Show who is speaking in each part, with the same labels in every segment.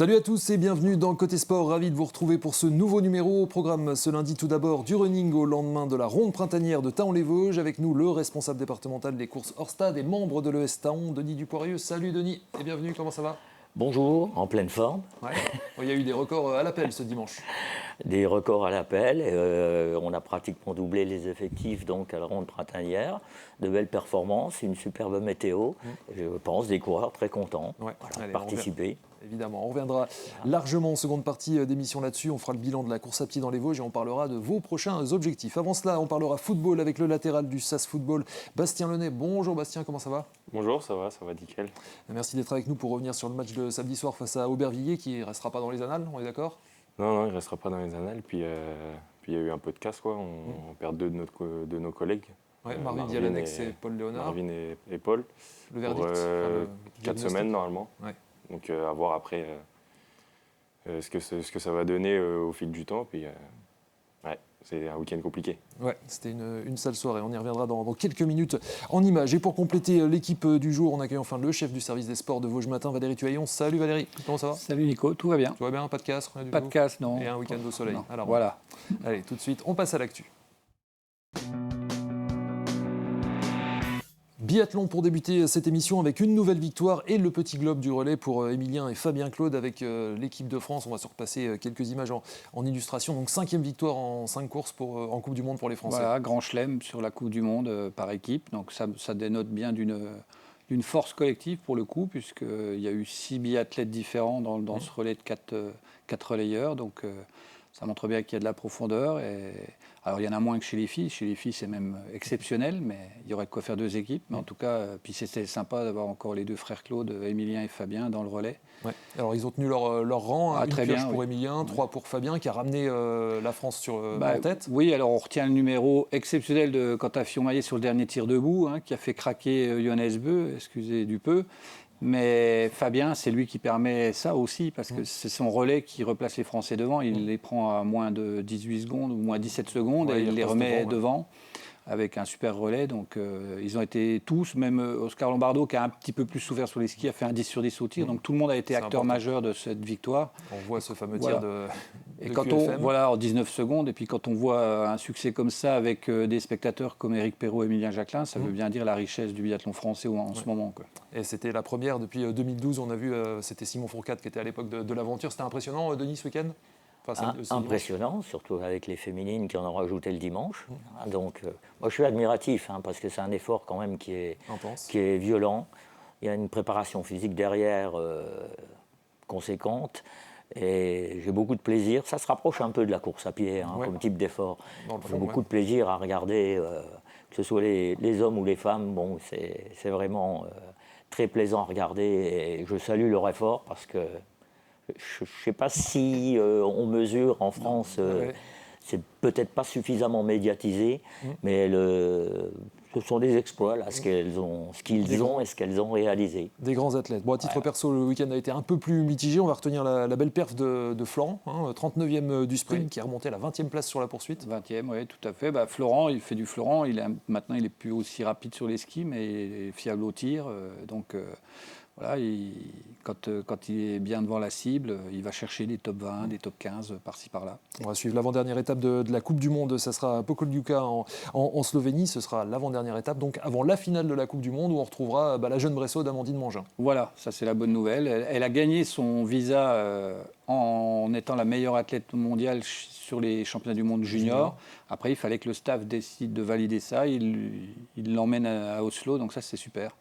Speaker 1: Salut à tous et bienvenue dans Côté Sport, ravi de vous retrouver pour ce nouveau numéro. Au programme ce lundi tout d'abord du running au lendemain de la ronde printanière de Thaon-les-Vosges. Avec nous le responsable départemental des courses hors stade et membre de l'ES Thaon, Denis Dupoirieux. Salut Denis et bienvenue, comment ça va ?
Speaker 2: Bonjour, en pleine forme.
Speaker 1: Ouais. Il y a eu des records à l'appel ce dimanche.
Speaker 2: Des records à l'appel, on a pratiquement doublé les effectifs donc à la ronde printanière. De belles performances, une superbe météo. Je pense des coureurs très contents de participer.
Speaker 1: Évidemment, on reviendra largement en seconde partie d'émission là-dessus. On fera le bilan de la course à pied dans les Vosges et on parlera de vos prochains objectifs. Avant cela, on parlera football avec le latéral du SAS Football, Bastien Lenay. Bonjour Bastien, comment ça va ?
Speaker 3: Bonjour, ça va nickel.
Speaker 1: Merci d'être avec nous pour revenir sur le match de samedi soir face à Aubervilliers qui ne restera pas dans les annales, on est d'accord ?
Speaker 3: Non, il ne restera pas dans les annales. Puis il y a eu un peu de casse, quoi. On perd deux de nos collègues.
Speaker 1: Ouais, Marvin Dialanex et Paul Léonard.
Speaker 3: Marvin et Paul.
Speaker 1: Le verdict
Speaker 3: pour 4 semaines normalement.
Speaker 1: Ouais.
Speaker 3: Donc à voir après ce que ça va donner au fil du temps. Puis c'est un week-end compliqué.
Speaker 1: Ouais, c'était une sale soirée. On y reviendra dans quelques minutes en images. Et pour compléter l'équipe du jour, on accueille enfin le chef du service des sports de Vosges Matin, Valérie Tuaillon. Salut Valérie, comment ça va ?
Speaker 4: Salut Nico, tout va bien.
Speaker 1: Tout va bien, pas de casse, rien du
Speaker 4: Pas
Speaker 1: tout.
Speaker 4: de casse, non.
Speaker 1: Et un week-end au soleil.
Speaker 4: Non.
Speaker 1: Alors,
Speaker 4: voilà.
Speaker 1: Allez, tout de suite, on passe à l'actu. Biathlon pour débuter cette émission avec une nouvelle victoire et le petit globe du relais pour Émilien et Fabien Claude avec l'équipe de France. On va se repasser quelques images en illustration. Donc 5e victoire en 5 courses en Coupe du Monde pour les Français.
Speaker 4: Voilà, grand chelem sur la Coupe du Monde par équipe. Donc ça dénote bien d'une force collective pour le coup, puisqu'il y a eu 6 biathlètes différents dans ce relais de 4 relayeurs. Donc ça montre bien qu'il y a de la profondeur. Alors, il y en a moins que chez les filles. Chez les filles, c'est même exceptionnel, mais il y aurait de quoi faire 2 équipes. Mais en tout cas, puis c'était sympa d'avoir encore les 2 frères Claude, Émilien et Fabien, dans le relais.
Speaker 1: Ouais. Alors, ils ont tenu leur rang. Une
Speaker 4: très
Speaker 1: pioche
Speaker 4: bien,
Speaker 1: pour Émilien, 3 pour Fabien, qui a ramené la France en tête.
Speaker 4: Oui, alors on retient le numéro exceptionnel de Quentin Fillon-Maillet sur le dernier tir debout, qui a fait craquer Johannes Beu, excusez du peu. Mais Fabien, c'est lui qui permet ça aussi, parce que c'est son relais qui replace les Français devant. Il les prend à moins de 18 secondes ou moins 17 secondes et il les remet devant avec un super relais. Donc ils ont été tous, même Oscar Lombardo qui a un petit peu plus souffert sur les skis, a fait un 10 sur 10 au tir. Donc tout le monde a été acteur majeur de cette victoire.
Speaker 1: On voit ce fameux tir de
Speaker 4: quand
Speaker 1: QFM.
Speaker 4: en 19 secondes, et puis quand on voit un succès comme ça avec des spectateurs comme Éric Perrault et Émilien Jacquelin, ça veut bien dire la richesse du biathlon français en ce moment, quoi.
Speaker 1: Et c'était la première depuis 2012. On a vu, c'était Simon Fourcade qui était à l'époque de l'aventure. C'était impressionnant, Denis, ce week-end ?
Speaker 2: Impressionnant, surtout avec les féminines qui en ont rajouté le dimanche. Donc, moi, je suis admiratif, parce que c'est un effort quand même qui est violent. Il y a une préparation physique derrière conséquente. Et j'ai beaucoup de plaisir. Ça se rapproche un peu de la course à pied comme type d'effort. J'ai beaucoup de plaisir à regarder, que ce soit les hommes ou les femmes. Bon, c'est vraiment très plaisant à regarder. Et je salue leur effort parce que je ne sais pas si on mesure en France, c'est peut-être pas suffisamment médiatisé, mais ce sont des exploits, là, ce qu'ils ont et ce qu'elles ont réalisé.
Speaker 1: Des grands athlètes. Bon, à titre perso, le week-end a été un peu plus mitigé. On va retenir la belle perf de Florent, 39e du sprint, qui a remonté à la 20e place sur la poursuite.
Speaker 4: 20e, oui, tout à fait. Florent, il fait du Florent. Maintenant, il n'est plus aussi rapide sur les skis, mais il est fiable au tir. Voilà, quand il est bien devant la cible, il va chercher des top 20, des top 15, par-ci, par-là.
Speaker 1: On va suivre l'avant-dernière étape de la Coupe du Monde. Ça sera à Pokljuka en Slovénie. Ce sera l'avant-dernière étape, donc avant la finale de la Coupe du Monde, où on retrouvera la jeune Bressot d'Amandine Mangin.
Speaker 4: Voilà, ça c'est la bonne nouvelle. Elle a gagné son visa en étant la meilleure athlète mondiale sur les championnats du monde junior. Après, il fallait que le staff décide de valider ça. Il l'emmène à Oslo, donc ça c'est super.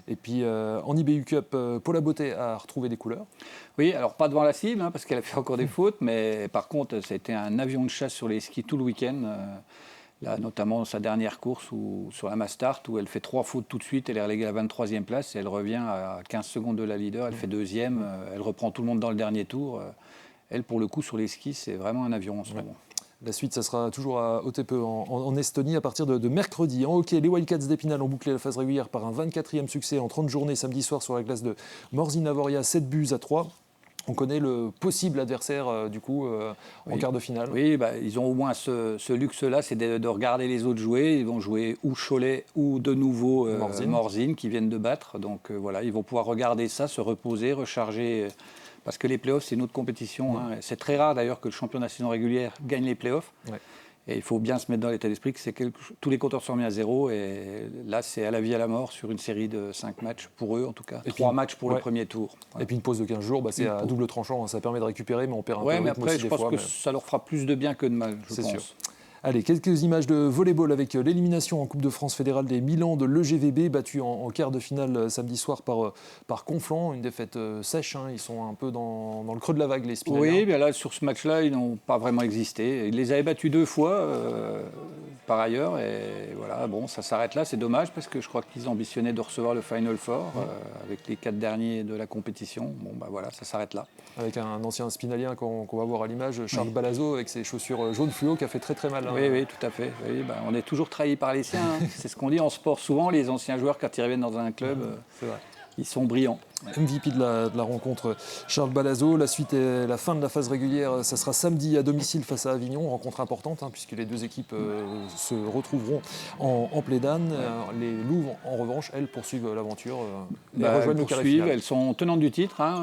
Speaker 1: Et puis en IBU Cup, Paula Beauté a retrouvé des couleurs.
Speaker 4: Oui, alors pas devant la cible, parce qu'elle a fait encore des fautes, mais par contre, c'était un avion de chasse sur les skis tout le week-end. Là, notamment dans sa dernière course sur la Mastart, où elle fait 3 fautes tout de suite, elle est reléguée à la 23e place et elle revient à 15 secondes de la leader, elle fait 2e, elle reprend tout le monde dans le dernier tour. Elle, pour le coup, sur les skis, c'est vraiment un avion en ce moment.
Speaker 1: La suite, ça sera toujours à Otepää en Estonie à partir de mercredi. En hockey, les Wildcats d'Épinal ont bouclé la phase régulière par un 24e succès en 30 journées samedi soir sur la glace de Morzine-Avoria, 7-3. On connaît le possible adversaire en quart de finale.
Speaker 4: Oui, ils ont au moins ce luxe-là, c'est de regarder les autres jouer. Ils vont jouer ou Cholet ou de nouveau Morzine qui viennent de battre. Donc voilà, ils vont pouvoir regarder ça, se reposer, recharger parce que les playoffs, c'est une autre compétition. Hein. C'est très rare d'ailleurs que le champion de la saison régulière gagne les playoffs. Ouais. Et il faut bien se mettre dans l'état d'esprit que tous les compteurs sont remis à zéro. Et là, c'est à la vie, à la mort sur une série de 5 matchs, pour eux en tout cas. 3 matchs pour le premier tour.
Speaker 1: Ouais. Et puis une pause de 15 jours, c'est à double tranchant. Hein. Ça permet de récupérer, mais on perd un peu de rythme
Speaker 4: mais après,
Speaker 1: aussi
Speaker 4: je pense que ça leur fera plus de bien que de mal, je pense. Sûr.
Speaker 1: Allez, quelques images de volleyball avec l'élimination en Coupe de France fédérale des Milan de l'EGVB, battu en quart de finale samedi soir par Conflans. Une défaite sèche, hein. Ils sont un peu dans le creux de la vague, les Spinaliens.
Speaker 4: Oui, mais là, sur ce match-là, ils n'ont pas vraiment existé. Ils les avaient battus 2 fois, par ailleurs. Et voilà, bon, ça s'arrête là. C'est dommage parce que je crois qu'ils ambitionnaient de recevoir le Final Four avec les 4 derniers de la compétition. Bon, voilà, ça s'arrête là.
Speaker 1: Avec un ancien Spinalien qu'on va voir à l'image, Charles Balazzo, avec ses chaussures jaunes fluo, qui a fait très très mal. Hein.
Speaker 4: Oui, tout à fait. Oui, on est toujours trahi par les siens. Hein. C'est ce qu'on dit en sport. Souvent, les anciens joueurs, quand ils reviennent dans un club, ils sont brillants.
Speaker 1: MVP de la rencontre, Charles Balazzo. La suite et la fin de la phase régulière, ça sera samedi à domicile face à Avignon. Rencontre importante, hein, puisque les deux équipes se retrouveront en play-down. Les Louves, en revanche, elles poursuivent l'aventure.
Speaker 4: Elles sont tenantes du titre. Hein.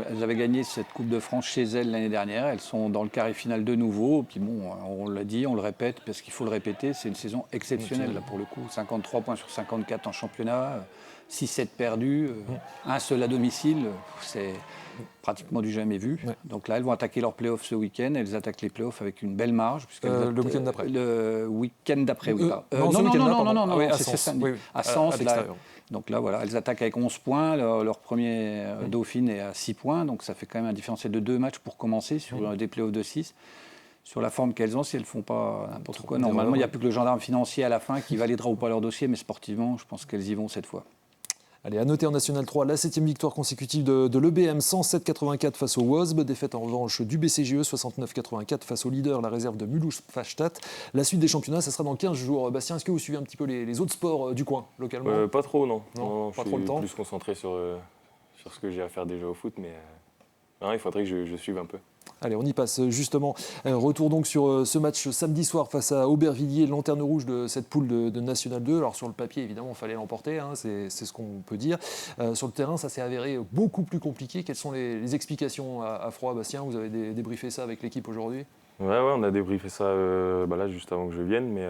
Speaker 4: Elles avaient gagné cette Coupe de France chez elles l'année dernière. Elles sont dans le carré final de nouveau. Puis bon, on l'a dit, on le répète, parce qu'il faut le répéter, c'est une saison exceptionnelle là, pour le coup. 53 points sur 54 en championnat. 6-7 perdus, un seul à domicile, c'est pratiquement du jamais vu. Ouais. Donc là, elles vont attaquer leurs playoffs ce week-end. Elles attaquent les playoffs avec une belle marge.
Speaker 1: Le week-end d'après.
Speaker 4: Le week-end d'après, oui.
Speaker 1: Non,
Speaker 4: c'est samedi. À Sens, là. Donc là, voilà, elles attaquent avec 11 points. Leur premier Dauphine est à 6 points. Donc ça fait quand même un différentiel de 2 matchs pour commencer sur des playoffs de 6. Sur la forme qu'elles ont, si elles ne font pas n'importe quoi. Normalement, il n'y a plus que le gendarme financier à la fin qui validera ou pas leur dossier. Mais sportivement, je pense qu'elles y vont cette fois.
Speaker 1: Allez, à noter en National 3, la 7e victoire consécutive de l'EBM, 107-84 face au WOSB. Défaite en revanche du BCGE, 69-84 face au leader, la réserve de Mulhouse-Faststadt. La suite des championnats, ça sera dans 15 jours. Bastien, est-ce que vous suivez un petit peu les autres sports du coin, localement ?
Speaker 3: Pas trop, non.
Speaker 1: Pas trop le temps.
Speaker 3: Je suis plus concentré sur ce que j'ai à faire déjà au foot, mais il faudrait que je suive un peu.
Speaker 1: Allez, on y passe justement. Retour donc sur ce match samedi soir face à Aubervilliers, lanterne rouge de cette poule de National 2. Alors sur le papier, évidemment, il fallait l'emporter, hein, c'est ce qu'on peut dire. Sur le terrain, ça s'est avéré beaucoup plus compliqué. Quelles sont les explications à froid, Bastien ? Vous avez débriefé ça avec l'équipe aujourd'hui ?
Speaker 3: Ouais, on a débriefé ça là, juste avant que je vienne, mais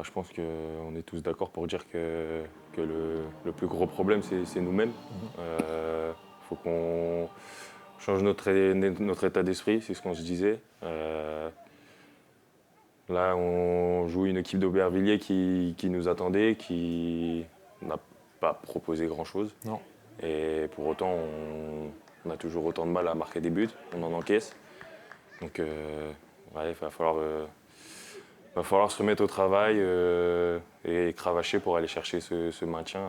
Speaker 3: je pense qu'on est tous d'accord pour dire que le plus gros problème, c'est nous-mêmes. Faut qu'on change notre état d'esprit, c'est ce qu'on se disait. Là, on joue une équipe d'Aubervilliers qui nous attendait, qui n'a pas proposé grand-chose.
Speaker 1: Non.
Speaker 3: Et pour autant, on a toujours autant de mal à marquer des buts, on en encaisse. Donc, il va falloir se remettre au travail et cravacher pour aller chercher ce maintien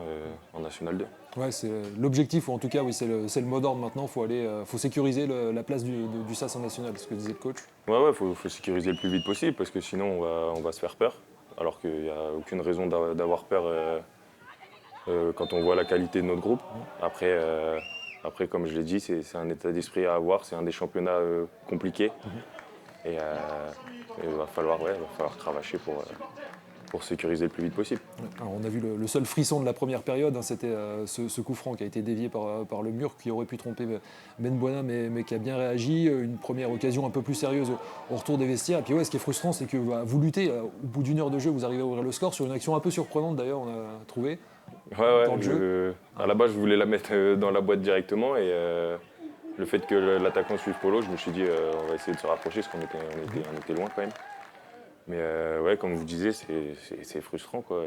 Speaker 3: en National 2.
Speaker 1: Ouais, c'est l'objectif, ou en tout cas, oui, c'est le mot d'ordre maintenant. Faut sécuriser la place du SAS en National, ce que disait le coach.
Speaker 3: Ouais, faut sécuriser le plus vite possible parce que sinon on va se faire peur. Alors qu'il n'y a aucune raison d'avoir peur quand on voit la qualité de notre groupe. Après, comme je l'ai dit, c'est un état d'esprit à avoir, c'est un des championnats compliqués. Et il va falloir cravacher pour sécuriser le plus vite possible.
Speaker 1: Alors, on a vu le seul frisson de la première période, hein, c'était ce coup franc qui a été dévié par le mur, qui aurait pu tromper Ben Buena, mais qui a bien réagi. Une première occasion un peu plus sérieuse au retour des vestiaires. Et puis ce qui est frustrant, c'est que vous luttez, au bout d'une heure de jeu, vous arrivez à ouvrir le score sur une action un peu surprenante d'ailleurs, on a trouvé. Dans le jeu.
Speaker 3: À la base, je voulais la mettre dans la boîte directement et le fait que l'attaquant suive Polo, je me suis dit on va essayer de se rapprocher parce qu'on était loin quand même. Mais comme vous disiez, c'est frustrant, quoi.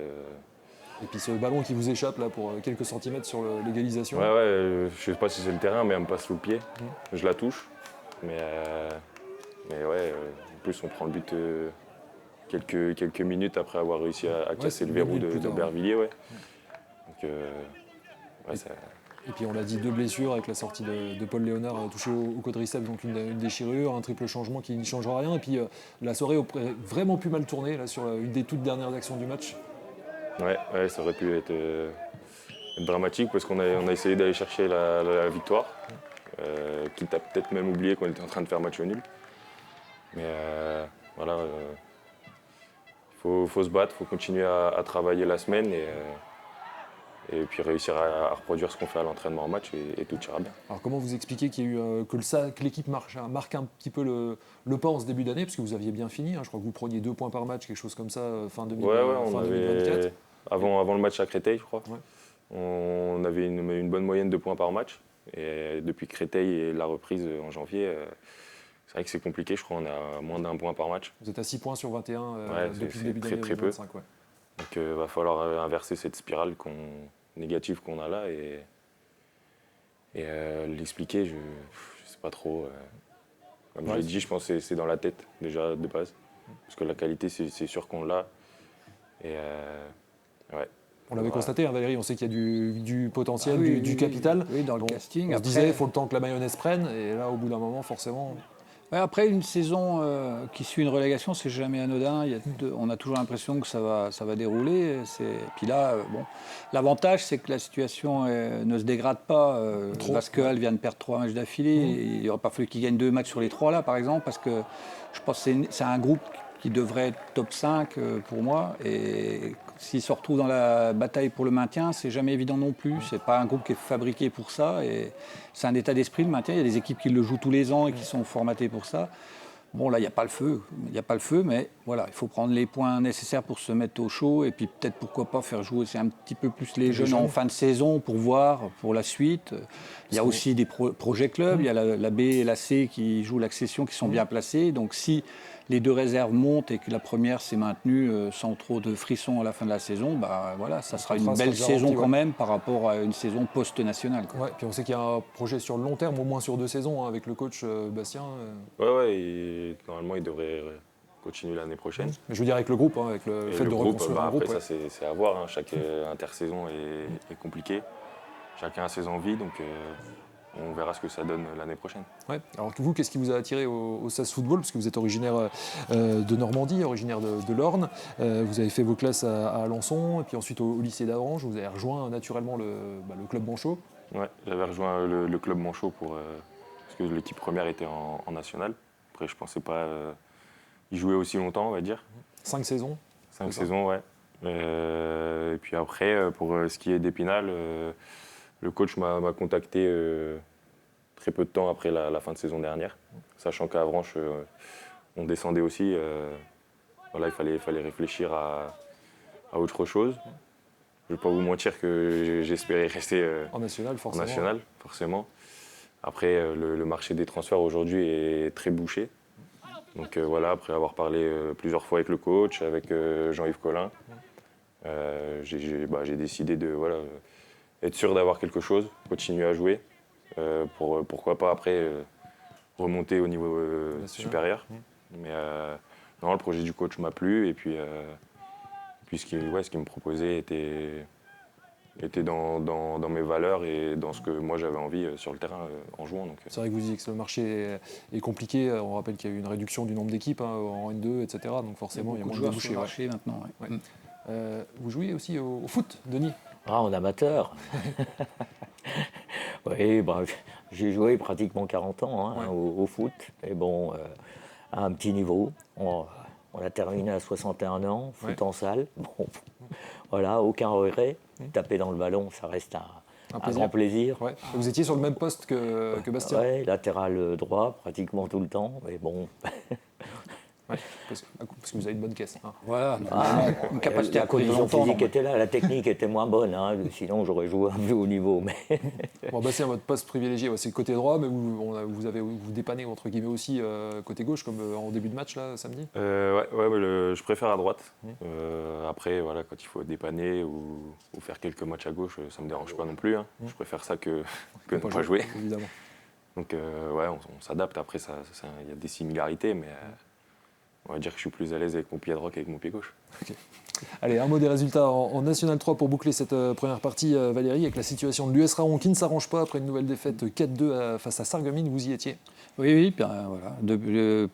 Speaker 1: Et puis ce ballon qui vous échappe là pour quelques centimètres sur l'égalisation.
Speaker 3: Je sais pas si c'est le terrain, mais elle me passe sous le pied. Je la touche. Mais en plus on prend le but quelques minutes après avoir réussi à casser le verrou d'Aubervilliers. Donc,
Speaker 1: Et puis on l'a dit, 2 blessures avec la sortie de Paul Léonard touché au quadriceps, donc une déchirure, un triple changement qui ne changera rien. Et puis la soirée aurait vraiment pu mal tourner là, sur une des toutes dernières actions du match.
Speaker 3: Ouais, ça aurait pu être dramatique parce qu'on a essayé d'aller chercher la victoire, quitte à peut-être même oublié qu'on était en train de faire match nul. Mais il faut se battre, il faut continuer à travailler la semaine et et puis réussir à reproduire ce qu'on fait à l'entraînement en match et tout ira bien.
Speaker 1: Alors comment vous expliquez qu'il y a eu que l'équipe marque un petit peu le pas en ce début d'année, parce que vous aviez bien fini, je crois que vous preniez 2 points par match, quelque chose comme ça, fin 2024.
Speaker 3: Avant le match à Créteil, je crois,
Speaker 1: Ouais.
Speaker 3: on avait une bonne moyenne de points par match. Et depuis Créteil et la reprise en janvier, c'est vrai que c'est compliqué, je crois qu'on a moins d'1 point par match.
Speaker 1: Vous êtes à 6 points sur 21 depuis le début
Speaker 3: très,
Speaker 1: d'année
Speaker 3: très peu.
Speaker 1: 2025. Ouais.
Speaker 3: Donc il va falloir inverser cette spirale négative qu'on a là et l'expliquer, je ne sais pas trop. Comme je l'ai dit, je pense que c'est dans la tête déjà de base. Parce que la qualité, c'est sûr qu'on l'a. Et ouais.
Speaker 1: On l'avait constaté, Valérie, on sait qu'il y a du potentiel,
Speaker 4: Ah oui,
Speaker 1: du capital.
Speaker 4: Oui, dans le casting.
Speaker 1: On se disait, il faut le temps que la mayonnaise prenne, et là, au bout d'un moment, forcément...
Speaker 4: Ouais, après, une saison qui suit une relégation, c'est jamais anodin. On a toujours l'impression que ça va dérouler. Puis là, l'avantage, c'est que la situation ne se dégrade pas. Basquehal vient de perdre 3 matchs d'affilée. Il n'aurait pas fallu qu'il gagne 2 matchs sur les 3 là, par exemple, parce que je pense que c'est un groupe qui devrait être top 5 pour moi. Et s'il se retrouve dans la bataille pour le maintien, c'est jamais évident non plus. C'est pas un groupe qui est fabriqué pour ça. Et c'est un état d'esprit, le maintien. Il y a des équipes qui le jouent tous les ans et qui sont formatées pour ça. Bon, là, il n'y a pas le feu. Il n'y a pas le feu, mais voilà, il faut prendre les points nécessaires pour se mettre au chaud. Et puis peut-être, pourquoi pas, faire jouer aussi un petit peu plus les jeunes en fin de saison pour voir, pour la suite. Il y a aussi des projets clubs. Il y a la B et la C qui jouent l'accession, qui sont bien placés. Donc si les 2 réserves montent et que la première s'est maintenue sans trop de frissons à la fin de la saison, voilà, ça sera une belle saison quand même par rapport à une saison post-nationale.
Speaker 1: Ouais, puis on sait qu'il y a un projet sur le long terme, au moins sur 2 saisons, avec le coach Bastien.
Speaker 3: Ouais, et normalement, il devrait continuer l'année prochaine.
Speaker 1: Mais je veux dire avec le groupe, avec le fait de reconstruire un groupe.
Speaker 3: Après, ça, c'est à voir. Chaque intersaison est compliquée. Chacun a ses envies, donc on verra ce que ça donne l'année prochaine.
Speaker 1: Ouais. Alors vous, qu'est-ce qui vous a attiré au SAS Football? Parce que vous êtes originaire de Normandie, originaire de l'Orne. Vous avez fait vos classes à Alençon, et puis ensuite au lycée d'Avranches. Vous avez rejoint naturellement le club Manchot.
Speaker 3: Ouais, j'avais rejoint le club Manchot parce que l'équipe première était en national. Après, je pensais pas y jouer aussi longtemps, on va dire.
Speaker 1: 5 saisons.
Speaker 3: 5 saisons, ouais. Et puis après, pour ce qui est d'Épinal, le coach m'a contacté très peu de temps après la fin de saison dernière, sachant qu'à Avranches, on descendait aussi. Voilà, il fallait réfléchir à autre chose. Je ne vais pas vous mentir que j'espérais rester
Speaker 1: en national, forcément.
Speaker 3: En national, forcément. Après, le marché des transferts aujourd'hui est très bouché. Donc voilà, après avoir parlé plusieurs fois avec le coach, avec Jean-Yves Collin, j'ai décidé de être sûr d'avoir quelque chose, continuer à jouer, pourquoi pas après remonter au niveau supérieur. Mais non, le projet du coach m'a plu et puis ce qu'il me proposait était dans mes valeurs et dans ce que moi j'avais envie sur le terrain en jouant.
Speaker 1: C'est vrai que vous disiez que le marché est compliqué. On rappelle qu'il y a eu une réduction du nombre d'équipes en N2, etc. Donc forcément, il y a moins de débouchés.
Speaker 4: Marché maintenant. Ouais.
Speaker 1: Vous jouez aussi au foot, Denis?
Speaker 2: En amateur. Oui, j'ai joué pratiquement 40 ans au foot. Et bon, à un petit niveau. On a terminé à 61 ans, foot en salle. Bon, voilà, aucun regret. Taper dans le ballon, ça reste un grand plaisir.
Speaker 1: Ouais. Vous étiez sur le même poste que Bastien?
Speaker 2: Oui, latéral droit, pratiquement tout le temps. Mais bon.
Speaker 1: Parce que vous avez une bonne caisse.
Speaker 4: Voilà,
Speaker 2: une capacité à condition physique était là, la technique était moins bonne, sinon j'aurais joué un peu haut niveau. Mais...
Speaker 1: Bon, Bastien, votre poste privilégié, c'est le côté droit, mais vous dépannez entre guillemets aussi côté gauche, comme en début de match là, samedi.
Speaker 3: Je préfère à droite. Après, voilà, quand il faut dépanner ou faire quelques matchs à gauche, ça me dérange pas non plus. Je préfère ça que ne pas jouer.
Speaker 1: Évidemment.
Speaker 3: Donc on s'adapte. Après, il y a des similarités, mais on va dire que je suis plus à l'aise avec mon pied droit qu'avec mon pied gauche.
Speaker 1: Okay. Allez, un mot des résultats en National 3 pour boucler cette première partie, Valérie, avec la situation de l'US Raon qui ne s'arrange pas après une nouvelle défaite 4-2 face à Sarreguemines. Vous y étiez?
Speaker 4: Oui, voilà.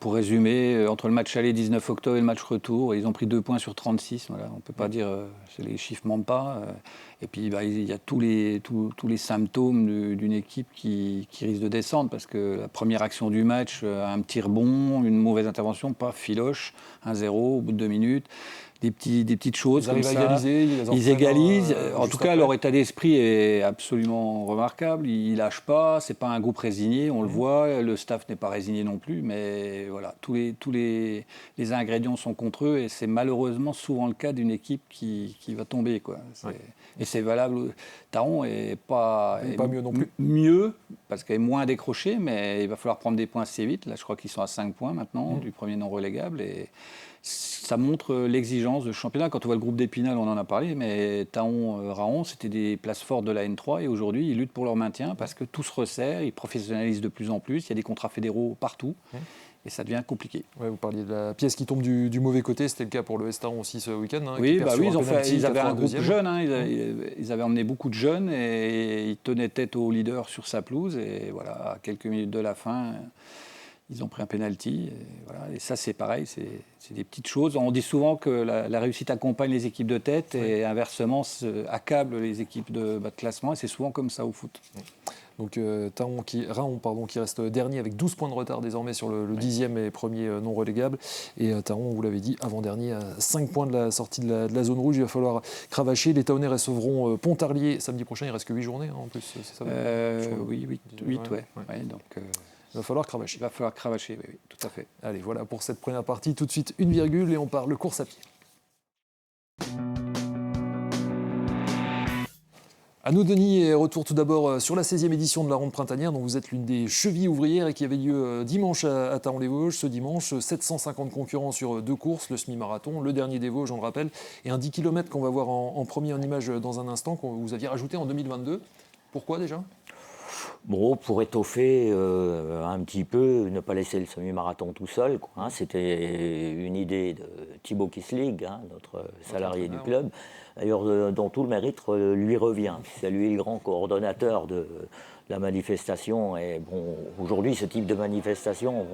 Speaker 4: Pour résumer, entre le match aller 19 octobre et le match retour, ils ont pris 2 points sur 36. Voilà. On ne peut pas dire que les chiffres ne mentent pas. Et puis, il y a tous les symptômes d'une équipe qui risque de descendre, parce que la première action du match, un petit rebond, une mauvaise intervention, pas filoche, 1-0 au bout de 2 minutes. des petites choses
Speaker 1: ils
Speaker 4: comme ça.
Speaker 1: Ils
Speaker 4: égalisent. En tout cas, leur état d'esprit est absolument remarquable. Ils lâchent pas. C'est pas un groupe résigné, on le voit. Le staff n'est pas résigné non plus. Mais voilà, tous les ingrédients sont contre eux et c'est malheureusement souvent le cas d'une équipe qui va tomber, quoi. Et c'est valable. Taon est pas
Speaker 1: mieux non plus.
Speaker 4: Mieux parce qu'elle est moins décrochée, mais il va falloir prendre des points assez vite. Là, je crois qu'ils sont à 5 points maintenant du premier non relégable et ça montre l'exigence de championnat. Quand on voit le groupe d'Épinal, on en a parlé, mais Taon, Raon, c'était des places fortes de la N3 et aujourd'hui, ils luttent pour leur maintien parce que tout se resserre, ils professionnalisent de plus en plus, il y a des contrats fédéraux partout et ça devient compliqué.
Speaker 1: Ouais, vous parliez de la pièce qui tombe du mauvais côté, c'était le cas pour le Estaron aussi ce week-end.
Speaker 4: Oui, ils avaient un groupe jeune, ils avaient emmené beaucoup de jeunes et ils tenaient tête au leader sur sa pelouse et voilà, à quelques minutes de la fin... Ils ont pris un penalty. Et ça, c'est pareil, c'est des petites choses. On dit souvent que la réussite accompagne les équipes de tête et inversement, accable les équipes de bas de classement. Et c'est souvent comme ça au foot.
Speaker 1: Donc Raon qui reste dernier avec 12 points de retard désormais sur le 10e et premier non relégable. Et Taon, vous l'avez dit, avant-dernier, à 5 points de la sortie de la zone rouge. Il va falloir cravacher. Les Taonnais recevront Pontarlier samedi prochain. Il ne reste que 8 journées en plus, c'est ça?
Speaker 4: Oui, 8, ouais. Donc,
Speaker 1: il va falloir cravacher.
Speaker 4: Il va falloir cravacher, oui, tout à fait.
Speaker 1: Allez, voilà pour cette première partie. Tout de suite, une virgule et on parle course à pied. À nous, Denis, et retour tout d'abord sur la 16e édition de la Ronde Printanière, dont vous êtes l'une des chevilles ouvrières et qui avait lieu dimanche à Thaon-les-Vosges. Ce dimanche, 750 concurrents sur 2 courses, le semi-marathon, le dernier des Vosges, on le rappelle, et un 10 km qu'on va voir en premier en image dans un instant, que vous aviez rajouté en 2022. Pourquoi déjà ?
Speaker 2: Bon, pour étoffer un petit peu, ne pas laisser le semi-marathon tout seul, quoi, hein. C'était une idée de Thibaut Kisslig, notre salarié du club, d'ailleurs dont tout le mérite lui revient. C'est lui le grand coordonnateur de la manifestation. Et bon, aujourd'hui, ce type de manifestation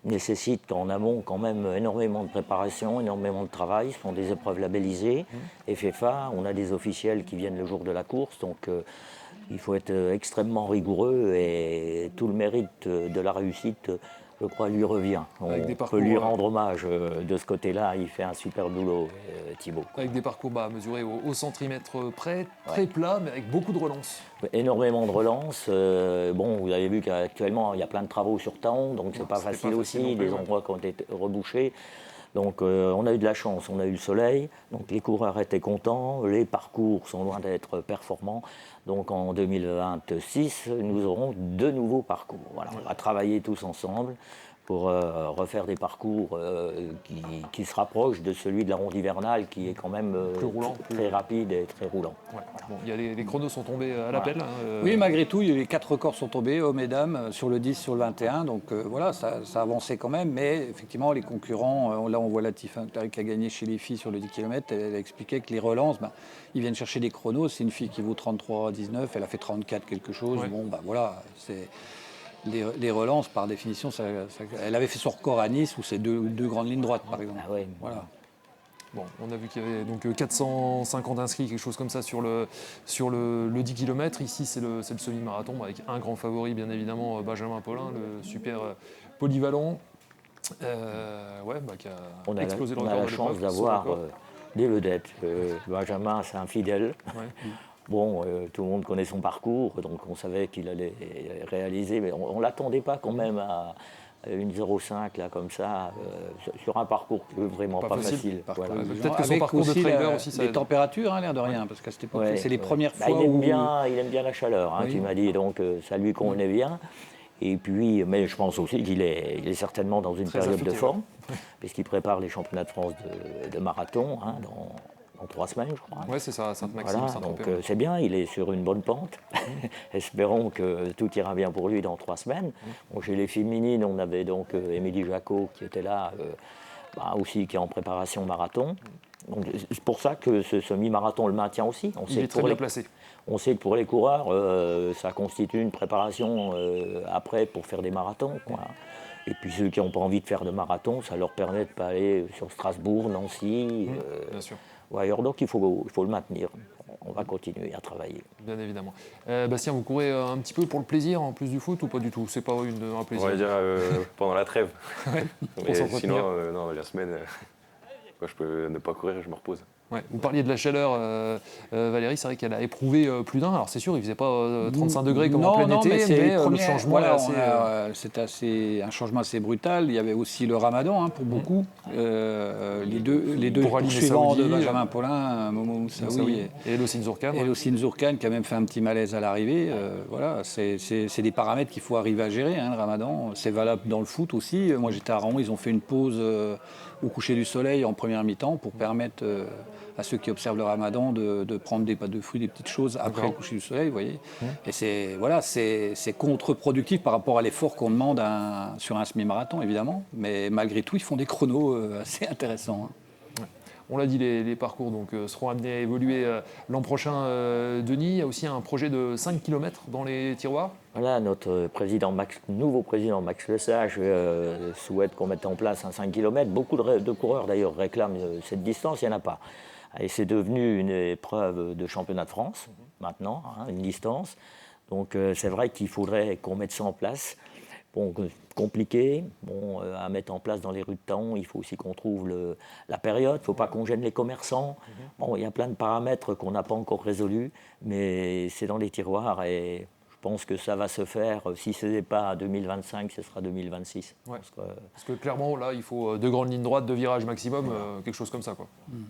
Speaker 2: nécessite en amont quand même énormément de préparation, énormément de travail. Ce sont des épreuves labellisées, FFA, on a des officiels qui viennent le jour de la course, donc... il faut être extrêmement rigoureux et tout le mérite de la réussite, je crois, lui revient. On peut lui rendre hommage de ce côté-là. Il fait un super boulot, Thibaut.
Speaker 1: Avec des parcours mesurés au centimètre près, très plat, mais avec beaucoup de relances.
Speaker 2: Énormément de relances. Bon, vous avez vu qu'actuellement, il y a plein de travaux sur Taon, donc c'est pas facile aussi. Des endroits qui ont été rebouchés. Donc on a eu de la chance, on a eu le soleil, donc les coureurs étaient contents, les parcours sont loin d'être performants. Donc en 2026, nous aurons 2 nouveaux parcours. Voilà, on va travailler tous ensemble pour refaire des parcours qui se rapprochent de celui de la ronde hivernale, qui est quand même très rapide et très roulant.
Speaker 1: Ouais. Bon, les chronos sont tombés à l'appel.
Speaker 4: Oui, malgré tout, les 4 records sont tombés, hommes et dames, sur le 10, sur le 21. Donc voilà, ça a avancé quand même. Mais effectivement, les concurrents, là on voit Latifa qui a gagné chez les filles sur le 10 km. Elle a expliqué que les relances, ils viennent chercher des chronos. C'est une fille qui vaut 33,19, elle a fait 34 quelque chose. Ouais. Bon, voilà, c'est... Les relances, par définition, elle avait fait son record à Nice où c'est deux grandes lignes droites, par exemple.
Speaker 2: Ah ouais.
Speaker 1: Voilà. Bon, on a vu qu'il y avait donc 450 inscrits, quelque chose comme ça, sur le 10 km. Ici, c'est le semi-marathon, avec un grand favori, bien évidemment, Benjamin Paulin, le super polyvalent, qui a explosé le record.
Speaker 2: On a la chance d'avoir des vedettes. Benjamin, c'est un fidèle. Ouais. Bon, tout le monde connaît son parcours, donc on savait qu'il allait réaliser, mais on ne l'attendait pas quand même à une 0,5 là, comme ça, sur un parcours vraiment pas facile.
Speaker 1: Voilà. Peut-être que son parcours de trailer aussi, ça
Speaker 4: les températures, l'air de rien, parce qu'à cette époque, c'est les premières fois
Speaker 2: il aime bien la chaleur, tu m'as dit, donc ça lui convenait bien. Et puis, mais je pense aussi qu'il est certainement dans une période de forme, puisqu'il prépare les championnats de France de marathon en 3 semaines, je crois.
Speaker 1: Oui, c'est ça, Sainte-Maxime.
Speaker 2: Voilà, donc c'est bien, il est sur une bonne pente. Espérons que tout ira bien pour lui dans 3 semaines. Bon, chez les féminines, on avait donc Émilie Jacot qui était là, aussi qui est en préparation marathon. Donc, c'est pour ça que ce semi-marathon le maintient aussi.
Speaker 1: Il est très bien placé.
Speaker 2: On sait que pour les coureurs, ça constitue une préparation après pour faire des marathons, quoi. Et puis ceux qui n'ont pas envie de faire de marathon, ça leur permet de pas aller sur Strasbourg, Nancy.
Speaker 1: Bien sûr.
Speaker 2: Ouais, alors donc il faut le maintenir. On va continuer à travailler.
Speaker 1: Bien évidemment. Bastien, vous courez un petit peu pour le plaisir en plus du foot ou pas du tout? C'est pas un plaisir?
Speaker 3: On va dire pendant la trêve.
Speaker 1: Ouais,
Speaker 3: mais sinon, non, la semaine. Quand je peux ne pas courir, je me repose.
Speaker 1: Ouais. Vous parliez de la chaleur, Valérie, c'est vrai qu'elle a éprouvé plus d'un. Alors c'est sûr, il ne faisait pas 35 degrés comme en plein été, mais le changement
Speaker 4: c'est un changement assez brutal. Il y avait aussi le Ramadan pour beaucoup. Les deux suivants de Benjamin Paulin, Momo Moussaoui
Speaker 1: et Elossine Zourkane.
Speaker 4: Et Elossine Zourkane qui a même fait un petit malaise à l'arrivée. Voilà, c'est des paramètres qu'il faut arriver à gérer, le Ramadan. C'est valable dans le foot aussi. Moi j'étais à Rouen, ils ont fait une pause au coucher du soleil en première mi-temps pour permettre à ceux qui observent le Ramadan de prendre des pâtes de fruits, des petites choses après le coucher du soleil, vous voyez. Et c'est contre-productif par rapport à l'effort qu'on demande sur un semi-marathon, évidemment. Mais malgré tout, ils font des chronos assez intéressants.
Speaker 1: On l'a dit, les parcours seront amenés à évoluer l'an prochain. Denis, il y a aussi un projet de 5 km dans les tiroirs.
Speaker 2: Voilà, notre nouveau président Max Lesage souhaite qu'on mette en place un 5 km. Beaucoup de coureurs d'ailleurs réclament cette distance, il n'y en a pas. Et c'est devenu une épreuve de championnat de France maintenant, une distance. Donc c'est vrai qu'il faudrait qu'on mette ça en place. Bon, compliqué à mettre en place dans les rues de Thaon. Il faut aussi qu'on trouve la période. Il ne faut pas qu'on gêne les commerçants. Bon, il y a plein de paramètres qu'on n'a pas encore résolus, mais c'est dans les tiroirs et je pense que ça va se faire. Si ce n'est pas 2025, ce sera 2026.
Speaker 1: Ouais. Parce que clairement, là, il faut 2 grandes lignes droites, 2 virages maximum, quelque chose comme ça.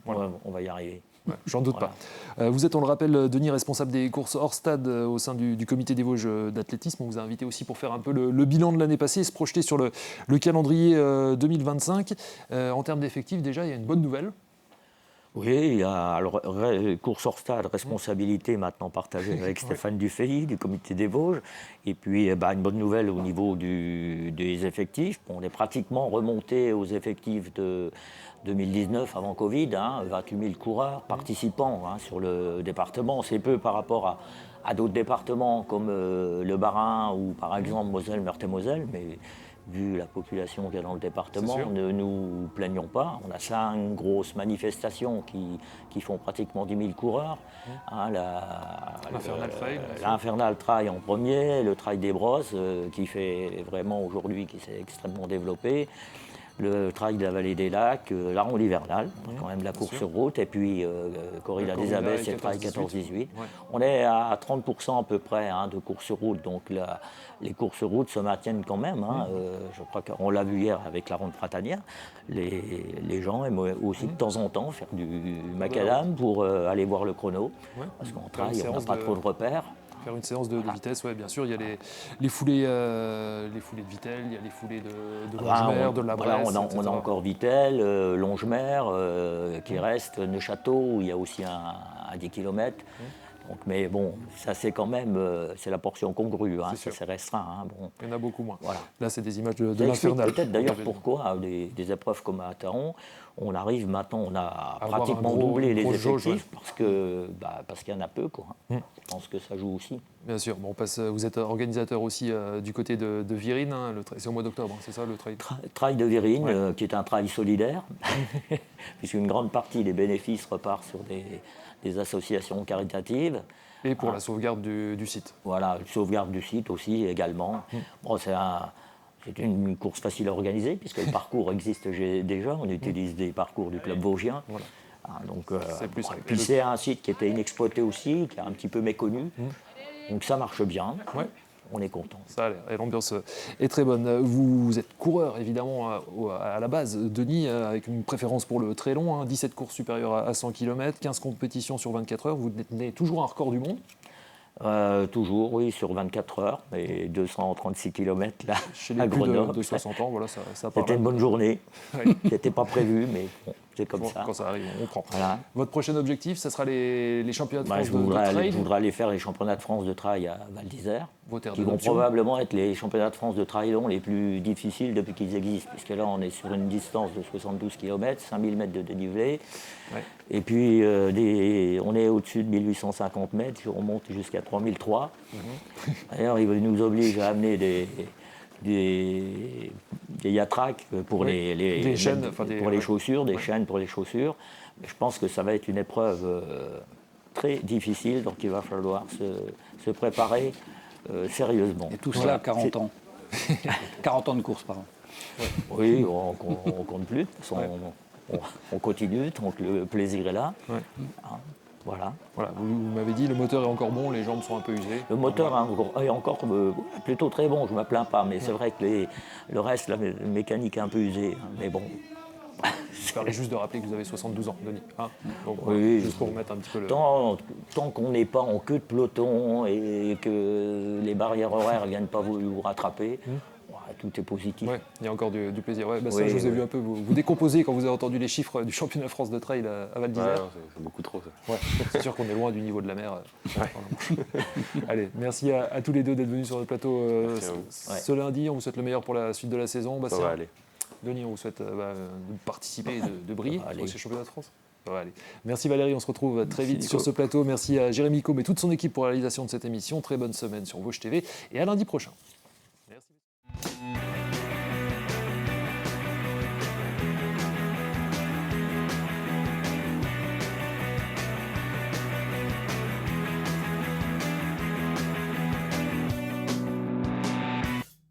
Speaker 2: Voilà. Ouais, on va y arriver.
Speaker 1: Ouais, j'en doute pas. Vous êtes, on le rappelle, Denis, responsable des courses hors stade au sein du comité des Vosges d'athlétisme. On vous a invité aussi pour faire un peu le bilan de l'année passée et se projeter sur le calendrier 2025. En termes d'effectifs, déjà, il y a une bonne nouvelle.
Speaker 2: Oui, il y a course hors stade, responsabilité maintenant partagée avec Stéphane Dufay du comité des Vosges. Et puis une bonne nouvelle au niveau des effectifs. On est pratiquement remonté aux effectifs de 2019 avant Covid, 28 000 coureurs participants sur le département. C'est peu par rapport à d'autres départements comme le Bas-Rhin ou par exemple Moselle, Meurthe-et-Moselle. Mais vu la population qu'il y a dans le département, ne nous plaignons pas. On a 5 grosses manifestations qui font pratiquement 10 000 coureurs. L'Infernal Trail en premier, le Trail des Brosses qui fait vraiment aujourd'hui, qui s'est extrêmement développé. Le Trail de la Vallée des Lacs, la Ronde hivernale, quand même la course sur route, et puis Corrida des Abbesses et le Trail 14-18. Ouais. On est à 30% à peu près de course sur route, donc les courses sur route se maintiennent quand même. Je crois qu'on l'a vu hier avec la Ronde printanière. Les gens aiment aussi de temps en temps faire du macadam pour aller voir le chrono, parce qu'en trail, on n'a pas trop de repères.
Speaker 1: Faire une séance de vitesse, bien sûr, il y a les foulées de Vittel, il y a les foulées de Longemer, de la Bresse.
Speaker 2: On a encore Vittel, Longemer, qui reste, Neuchâteau, où il y a aussi un 10 km. Donc, mais bon, ça c'est quand même, c'est la portion congrue, c'est restreint.
Speaker 1: Il y en a beaucoup moins.
Speaker 2: Voilà.
Speaker 1: Là, c'est des images de l'Infernal.
Speaker 2: Peut-être d'ailleurs pourquoi des épreuves comme à Thaon, on arrive maintenant, on a pratiquement doublé les effectifs parce qu'il y en a peu. Je pense que ça joue aussi.
Speaker 1: Bien sûr. Vous êtes organisateur aussi du côté de Virine. C'est au mois d'octobre, c'est ça le trail
Speaker 2: Trail de Virine, qui est un trail solidaire, puisqu'une grande partie des bénéfices repart sur des associations caritatives.
Speaker 1: Et pour la sauvegarde du site.
Speaker 2: Voilà, sauvegarde du site aussi également. Bon, c'est une course facile à organiser puisque le parcours existe déjà. On utilise des parcours du club vosgien. Voilà. Donc, puis c'est un site qui était inexploité aussi, qui est un petit peu méconnu. Donc ça marche bien. Ouais. On est content.
Speaker 1: Ça a l'air. Et l'ambiance est très bonne. Vous êtes coureur, évidemment, à la base, Denis, avec une préférence pour le très long, 17 courses supérieures à 100 km, 15 compétitions sur 24 heures. Vous détenez toujours un record du monde ?
Speaker 2: Toujours, oui, sur 24 heures, mais 236 km là,
Speaker 1: chez les
Speaker 2: à
Speaker 1: plus
Speaker 2: Grenoble.
Speaker 1: de 60 ans, voilà, ça
Speaker 2: C'était une bonne journée. C'était pas prévu, mais bon, c'est comme ça.
Speaker 1: Quand ça arrive, on prend.
Speaker 2: Voilà.
Speaker 1: Votre prochain objectif, ça sera les championnats de France de trail.
Speaker 2: Je voudrais aller faire les championnats de France de trail à Val d'Isère, qui vont
Speaker 1: d'adoption.
Speaker 2: probablement être les championnats de France de trail long les plus difficiles depuis qu'ils existent, puisque là, on est sur une distance de 72 km, 5000 mètres de dénivelé. Ouais. Et puis, on est au-dessus de 1850 mètres, on monte jusqu'à 3003. D'ailleurs, il nous oblige à amener des yatracs pour les chaînes, pour les chaussures, des chaînes pour les chaussures. Mais je pense que ça va être une épreuve très difficile, donc il va falloir se préparer sérieusement.
Speaker 4: Et tout cela à 40 ans. 40 ans de course par an.
Speaker 2: Oui, on compte plus. De toute façon, on continue tant que le plaisir est là.
Speaker 1: Ouais.
Speaker 2: Hein, voilà.
Speaker 1: Voilà, vous m'avez dit, le moteur est encore bon, les jambes sont un peu usées.
Speaker 2: Le moteur est encore plutôt très bon, je ne me plains pas, mais c'est vrai que le reste, la mécanique est un peu usée. Hein, mais bon.
Speaker 1: Je parlais juste de rappeler que vous avez 72 ans, Denis. Hein, donc,
Speaker 2: oui,
Speaker 1: juste pour remettre un petit peu le...
Speaker 2: Tant qu'on n'est pas en queue de peloton et que les barrières horaires ne viennent pas vous rattraper, tout est positif.
Speaker 1: Ouais, il y a encore du plaisir. Ouais, bah ça,
Speaker 2: Oui,
Speaker 1: je vous ai vu un peu vous décomposer quand vous avez entendu les chiffres du championnat de France de trail à Val d'Isère.
Speaker 3: Ouais, c'est beaucoup trop ça.
Speaker 1: Ouais, c'est sûr qu'on est loin du niveau de la mer. Allez, merci à tous les deux d'être venus sur notre plateau ce lundi. On vous souhaite le meilleur pour la suite de la saison.
Speaker 3: Ça va aller.
Speaker 1: Denis, on vous souhaite de participer et de briller pour ces championnats de France. Allez. Merci Valérie, on se retrouve très vite sur ce plateau. Merci à Jérémy Combe et toute son équipe pour la réalisation de cette émission. Très bonne semaine sur Vosges TV et à lundi prochain.